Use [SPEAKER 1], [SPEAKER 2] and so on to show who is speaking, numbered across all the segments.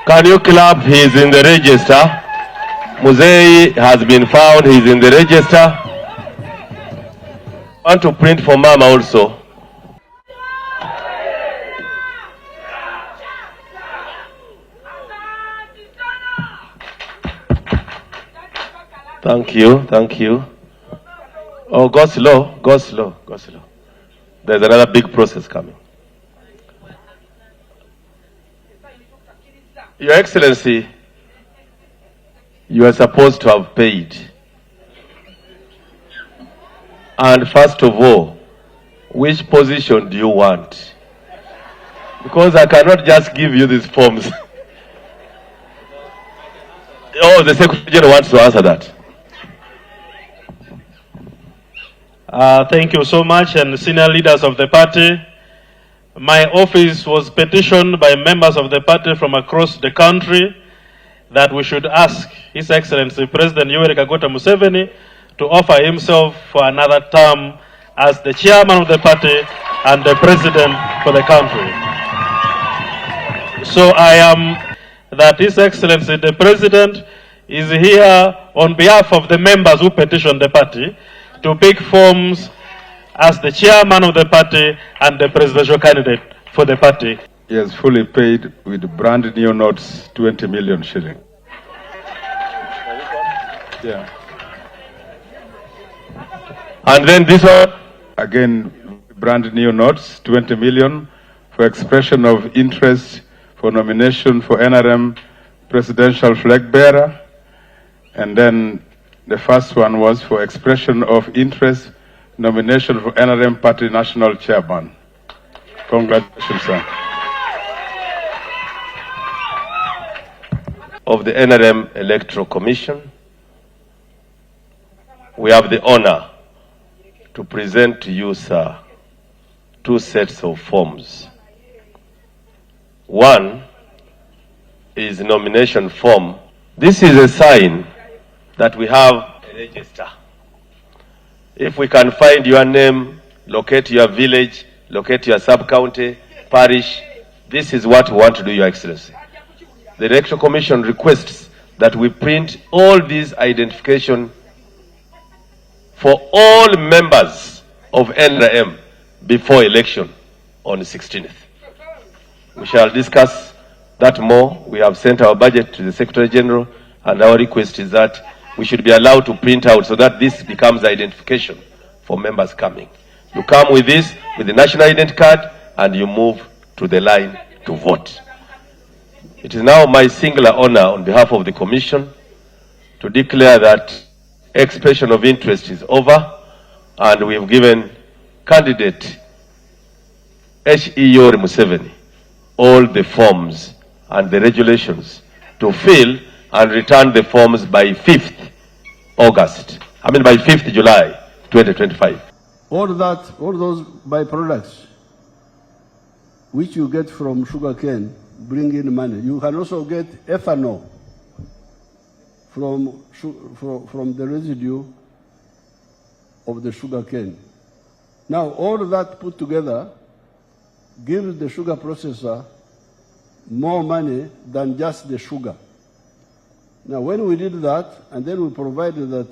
[SPEAKER 1] Can you clap? He's in the register. Museveni has been found. He's in the register. I want to print for Mama also. Thank you, thank you. Oh, go slow, go slow, go slow. There's another big process coming. Your Excellency, you are supposed to have paid. And first of all, which position do you want? Because I cannot just give you these forms. Oh, the Secretary General wants to answer that.
[SPEAKER 2] Thank you so much, and senior leaders of the party. My office was petitioned by members of the party from across the country that we should ask His Excellency President Yoweri Kaguta Museveni to offer himself for another term as the chairman of the party and the president for the country. So I am that His Excellency the President is here on behalf of the members who petitioned the party to pick forms as the chairman of the party and the presidential candidate for the party.
[SPEAKER 3] He has fully paid with brand new notes 20 million shilling. Yeah.
[SPEAKER 1] And then this one?
[SPEAKER 3] Again, brand new notes, 20 million for expression of interest for nomination for NRM presidential flag bearer. And then the first one was for expression of interest nomination for NRM party national chairman. Congratulations, sir.
[SPEAKER 1] Of the NRM Electoral Commission, we have the honor to present to you, sir, two sets of forms. One is nomination form. This is a sign that we have a register. If we can find your name, locate your village, locate your sub-county, parish, this is what we want to do, Your Excellency. The Electoral Commission requests that we print all these identification for all members of NRM before election on the 16th. We shall discuss that more. We have sent our budget to the Secretary General, and our request is that we should be allowed to print out so that this becomes identification for members coming. You come with this, with the national identity card, and you move to the line to vote. It is now my singular honor on behalf of the Commission to declare that expression of interest is over, and we have given candidate Yoweri Museveni all the forms and the regulations to fill and return the forms by 5th July 2025.
[SPEAKER 4] All those byproducts which you get from sugarcane bring in money. You can also get ethanol from the residue of the sugarcane. Now, all that put together gives the sugar processor more money than just the sugar. Now, when we did that, and then we provided that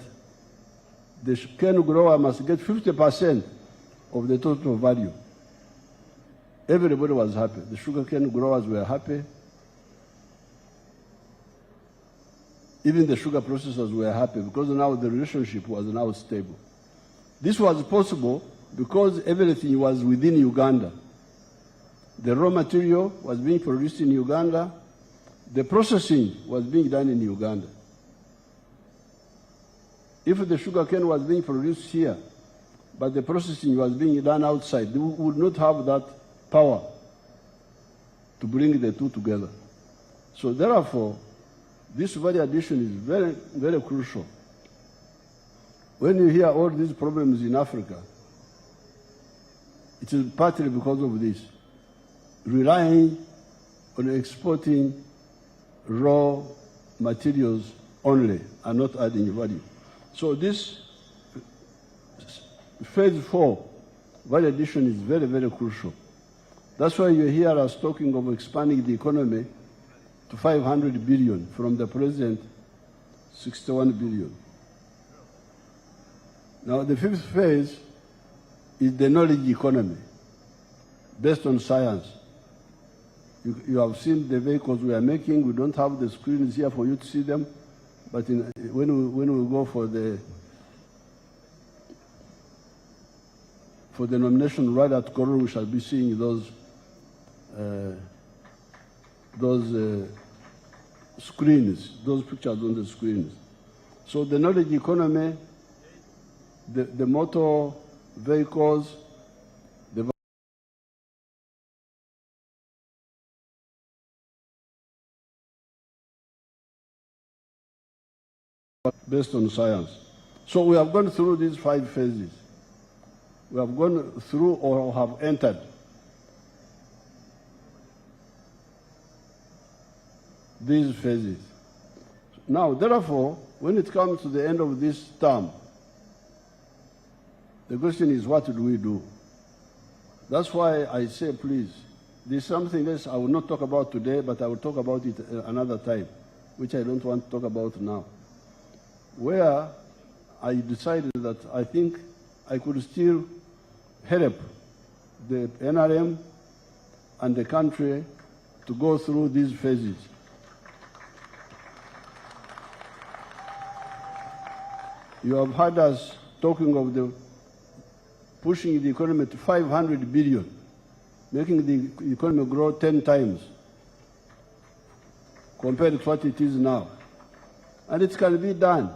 [SPEAKER 4] the cane grower must get 50% of the total value, everybody was happy. The sugarcane growers were happy. Even the sugar processors were happy because now the relationship was now stable. This was possible because everything was within Uganda. The raw material was being produced in Uganda. The processing was being done in Uganda. If the sugarcane was being produced here, but the processing was being done outside, we would not have that power to bring the two together. So therefore, this value addition is very, very crucial. When you hear all these problems in Africa, it is partly because of this, relying on exporting raw materials only and not adding value. So this phase 4 value addition is very, very crucial. That's why you hear us talking of expanding the economy to to 500 billion from the present 61 billion. Now the fifth phase is the knowledge economy based on science. You have seen the vehicles we are making. We don't have the screens here for you to see them, but when we go for the nomination right at Koro, we shall be seeing those screens, those pictures on the screens. So the knowledge economy, the motor vehicles, based on science. So we have gone through these 5 phases. We have gone through or have entered these phases. Now, therefore, when it comes to the end of this term, the question is, what do we do? That's why I say, please, there's something else I will not talk about today, but I will talk about it another time, which I don't want to talk about now, where I decided that I think I could still help the NRM and the country to go through these phases. You have heard us talking of the pushing the economy to 500 billion, making the economy grow 10 times compared to what it is now. And it can be done.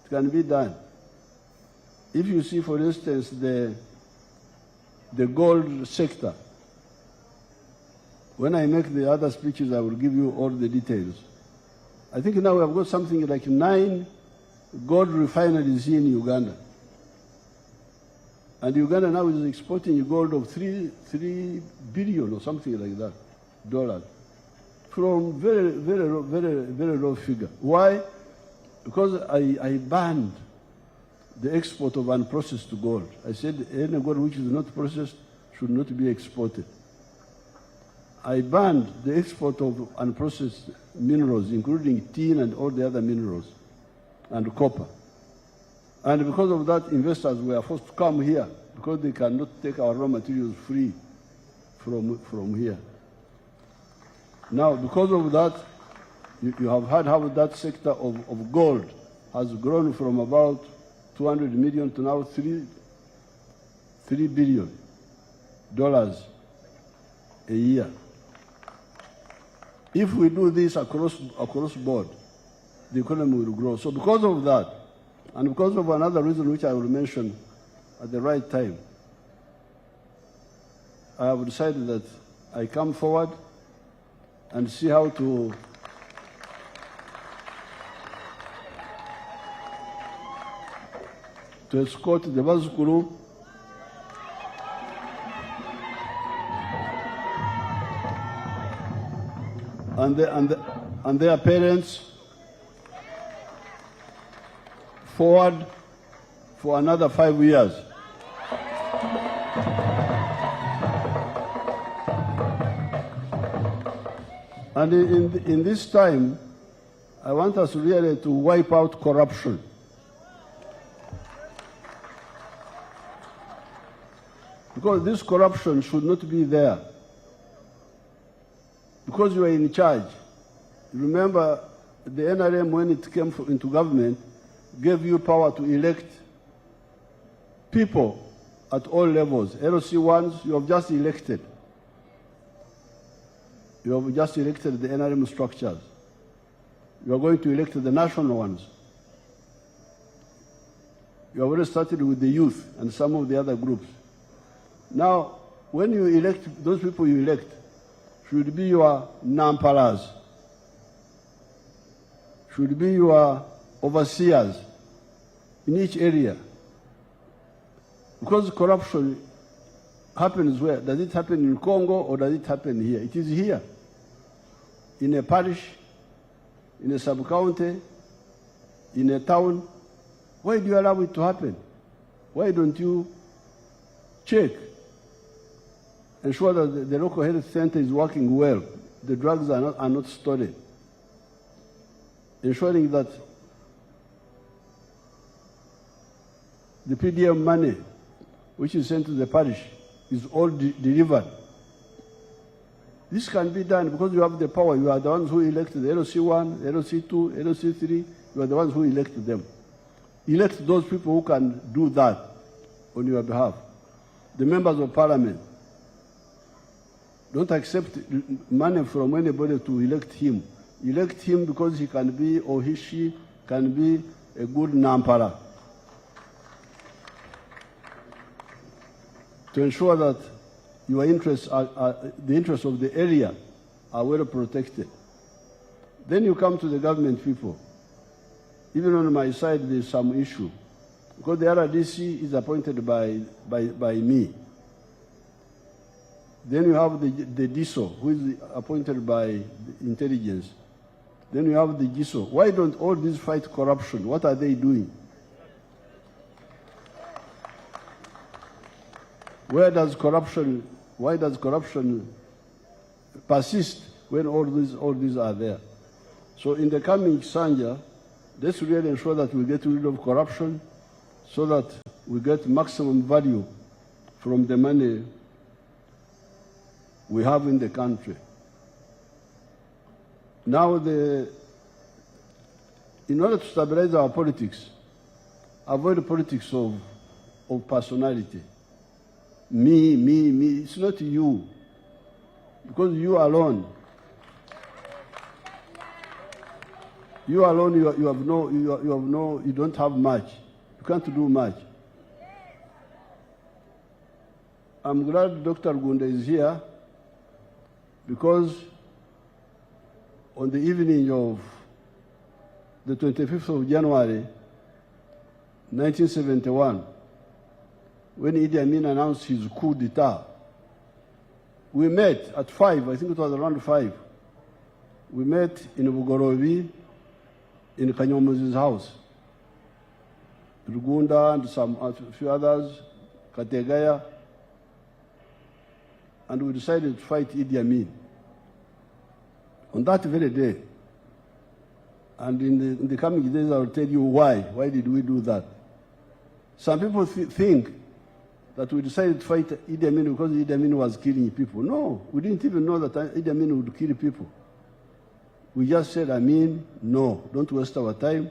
[SPEAKER 4] It can be done. If you see, for instance, the gold sector, when I make the other speeches, I will give you all the details. I think now we have got something like 9 gold refineries here in Uganda. And Uganda now is exporting gold of 3 billion or something like that, dollars, from very low figure. Why? Because I banned the export of unprocessed gold. I said any gold which is not processed should not be exported. I banned the export of unprocessed minerals, including tin and all the other minerals, and copper. And because of that, investors were forced to come here because they cannot take our raw materials free from here. Now, because of that, you have heard how that sector of gold has grown from about 200 million to now $3 billion a year. If we do this across board, the economy will grow. So because of that, and because of another reason which I will mention at the right time, I have decided that I come forward and see how to escort the Bazukuru and their parents forward for another 5 years. And in this time, I want us really to wipe out corruption. Because this corruption should not be there. Because you are in charge. Remember, the NRM, when it came into government, gave you power to elect people at all levels. LOC ones, you have just elected. You have just elected the NRM structures. You are going to elect the national ones. You have already started with the youth and some of the other groups. Now, when you elect, those people you elect should be your nampalas, should be your overseers in each area. Because corruption happens where? Does it happen in Congo or does it happen here? It is here. In a parish, in a sub-county, in a town. Why do you allow it to happen? Why don't you check? Ensure that the local health center is working well. The drugs are not stolen. ensuring that the PDM money which is sent to the parish is all delivered. This can be done because you have the power. You are the ones who elect the LOC1, LOC2, LOC3. You are the ones who elect them. Elect those people who can do that on your behalf. The members of parliament. Don't accept money from anybody to elect him. Elect him because he can be, or she can be, a good nampara. To ensure that your interests the interests of the area are well protected. Then you come to the government people. Even on my side, there's some issue. Because the RDC is appointed by me. Then you have the DISO, who is appointed by the intelligence. Then you have the GISO. Why don't all these fight corruption? What are they doing? Why does corruption persist when all these are there? So in the coming Sanja, let's really ensure that we get rid of corruption so that we get maximum value from the money we have in the country. Now, in order to stabilize our politics, avoid the politics of personality. Me, it's not you. Because you alone, you don't have much. You can't do much. I'm glad Dr. Gunda is here because on the evening of the 25th of January, 1971, when Idi Amin announced his coup d'etat, we met at 5, I think it was around 5. We met in Bugorovi, in Kanyomuzi's house. Rugunda and a few others, Kategaya, and we decided to fight Idi Amin. On that very day, and in the coming days I will tell you why. Why did we do that? Some people think that we decided to fight Idi Amin because Idi Amin was killing people. No, we didn't even know that Idi Amin would kill people. We just said, Amin, no, don't waste our time.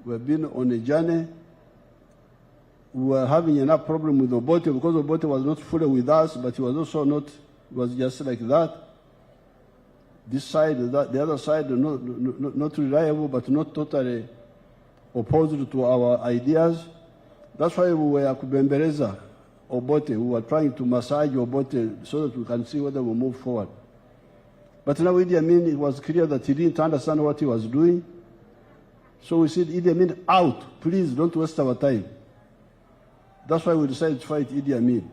[SPEAKER 4] We've been on a journey. We were having enough problem with Obote because Obote was not fully with us, but he was also not, he was just like that. This side, the other side, not reliable, but not totally opposed to our ideas. That's why we were Kubembeleza Obote. We were trying to massage Obote so that we can see whether we move forward. But now Idi Amin, it was clear that he didn't understand what he was doing. So we said, Idi Amin, out. Please don't waste our time. That's why we decided to fight Idi Amin.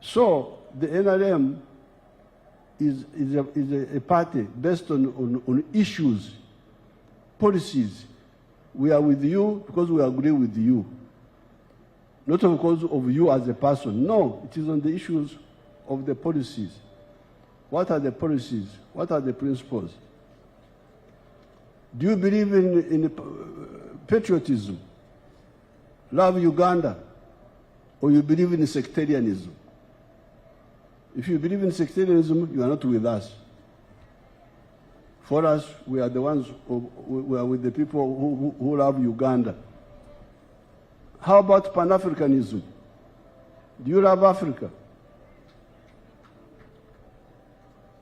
[SPEAKER 4] So the NRM is a party based on issues, policies. We are with you because we agree with you. Not because of you as a person. No, it is on the issues of the policies. What are the policies? What are the principles? Do you believe in patriotism? Love Uganda? Or you believe in sectarianism? If you believe in sectarianism, you are not with us. For us, we are the ones we are with the people who love Uganda. How about Pan-Africanism? Do you love Africa?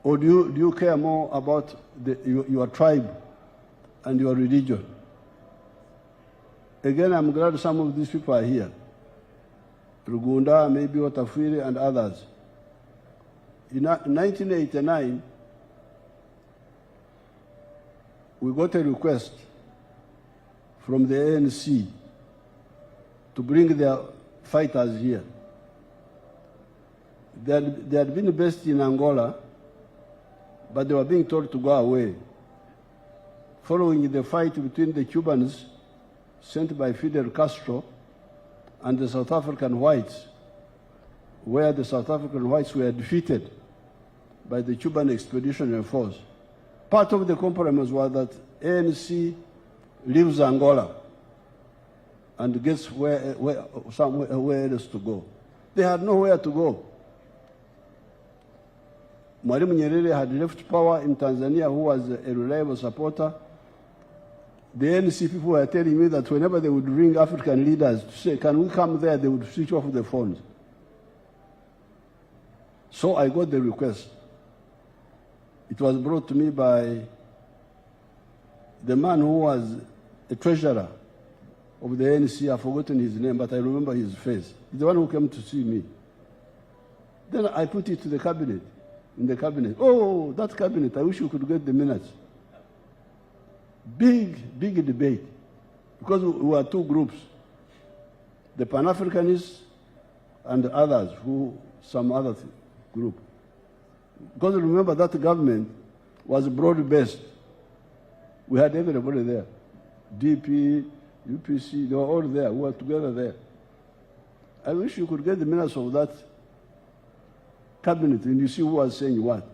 [SPEAKER 4] Or do you care more about your tribe and your religion? Again, I'm glad some of these people are here. Rugunda, maybe Otafiri, and others. In 1989, we got a request from the ANC to bring their fighters here. They had been based in Angola, but they were being told to go away. Following the fight between the Cubans sent by Fidel Castro and the South African whites, where the South African whites were defeated by the Cuban Expeditionary Force. part of the compromise was that ANC leaves Angola and gets somewhere else to go. They had nowhere to go. Mwalimu Nyerere had left power in Tanzania, who was a reliable supporter. The ANC people were telling me that whenever they would ring African leaders to say, can we come there, they would switch off the phones. So I got the request. It was brought to me by the man who was a treasurer of the ANC. I've forgotten his name, but I remember his face. He's the one who came to see me. Then I put it to the cabinet, in the cabinet. Oh, that cabinet, I wish you could get the minutes. Big debate, because we were two groups, the Pan-Africanists and others, some other group. Because remember that government was broad-based. We had everybody there. DP, UPC, they were all there. We were together there. I wish you could get the minutes of that cabinet and you see who was saying what.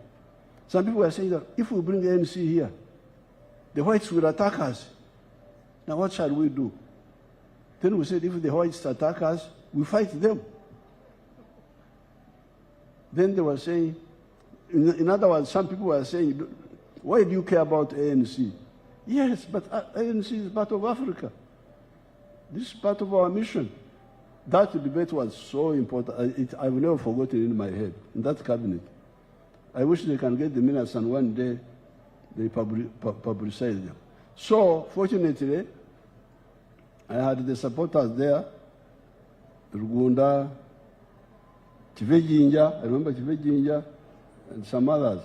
[SPEAKER 4] Some people were saying that if we bring the ANC here, the whites will attack us. Now what shall we do? Then we said, if the whites attack us, we fight them. Then they were saying, in other words, some people were saying, why do you care about ANC? Yes, but ANC is part of Africa. This is part of our mission. That debate was so important. I've never forgotten it in my head, in that cabinet. I wish they can get the minutes and one day they publicize them. So, fortunately, I had the supporters there, Uganda, Chivejinja, I remember Chivejinja, and some others.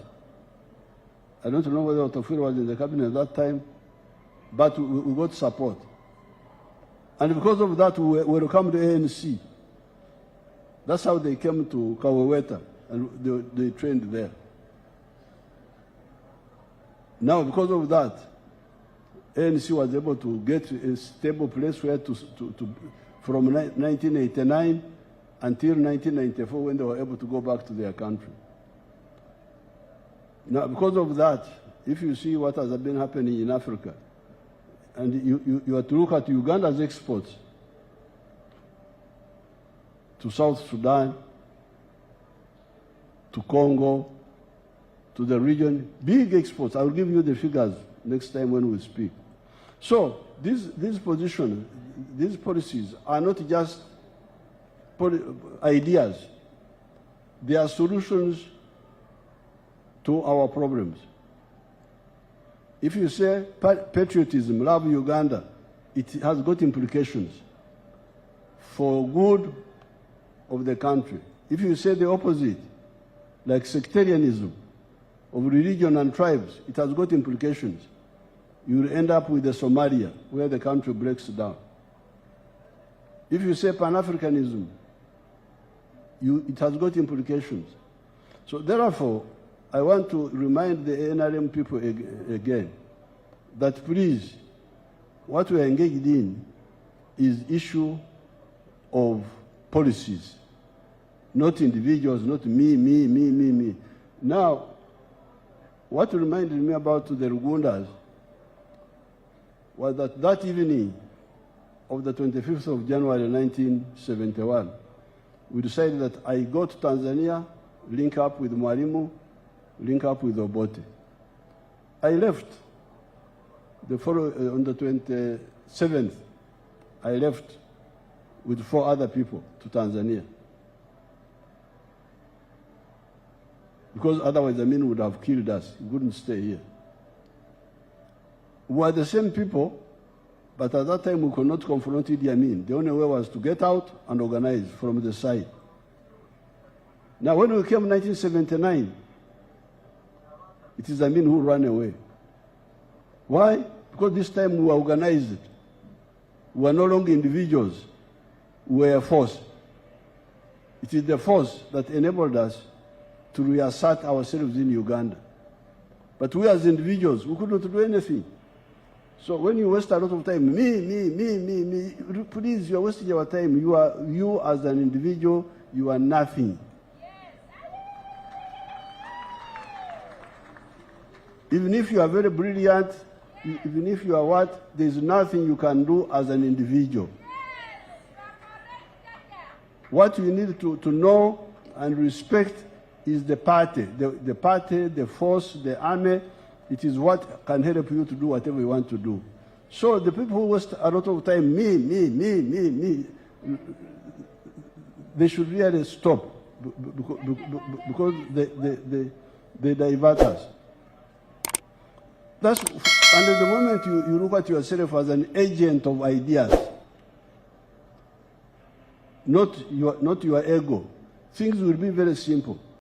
[SPEAKER 4] I don't know whether Otofiro was in the cabinet at that time, but we got support. And because of that, we welcomed the ANC. That's how they came to Kaweweta, and they trained there. Now, because of that, ANC was able to get a stable place where from 1989 until 1994, when they were able to go back to their country. Now, because of that, if you see what has been happening in Africa, and you have to look at Uganda's exports to South Sudan, to Congo, to the region, big exports. I will give you the figures next time when we speak. So these positions, these policies are not just ideas. They are solutions to our problems. If you say patriotism, love Uganda, it has got implications for good of the country. If you say the opposite, like sectarianism of religion and tribes, it has got implications. You will end up with the Somalia, where the country breaks down. If you say Pan-Africanism, it has got implications. So therefore, I want to remind the NRM people again that please, what we are engaged in is issue of policies, not individuals, not me. Now, what reminded me about the Ugandans was that evening of the 25th of January 1971, we decided that I go to Tanzania, link up with Mwalimu, link up with Obote. I left on the 27th. I left with 4 other people to Tanzania. Because otherwise the men would have killed us. We wouldn't stay here. We were the same people, but at that time we could not confront Idi Amin. The only way was to get out and organize from the side. Now when we came in 1979, it is Amin who ran away. Why? Because this time we were organized. We were no longer individuals. We were a force. It is the force that enabled us to reassert ourselves in Uganda. But we as individuals, we couldn't do anything. So when you waste a lot of time, me, please, you are wasting your time. You as an individual, you are nothing. Even if you are very brilliant, even if you are what, there's nothing you can do as an individual. What you need to know and respect is the party. The party, the force, the army. It is what can help you to do whatever you want to do. So the people who waste a lot of time, me, they should really stop because they divert us. And at the moment you look at yourself as an agent of ideas, not your ego, things will be very simple.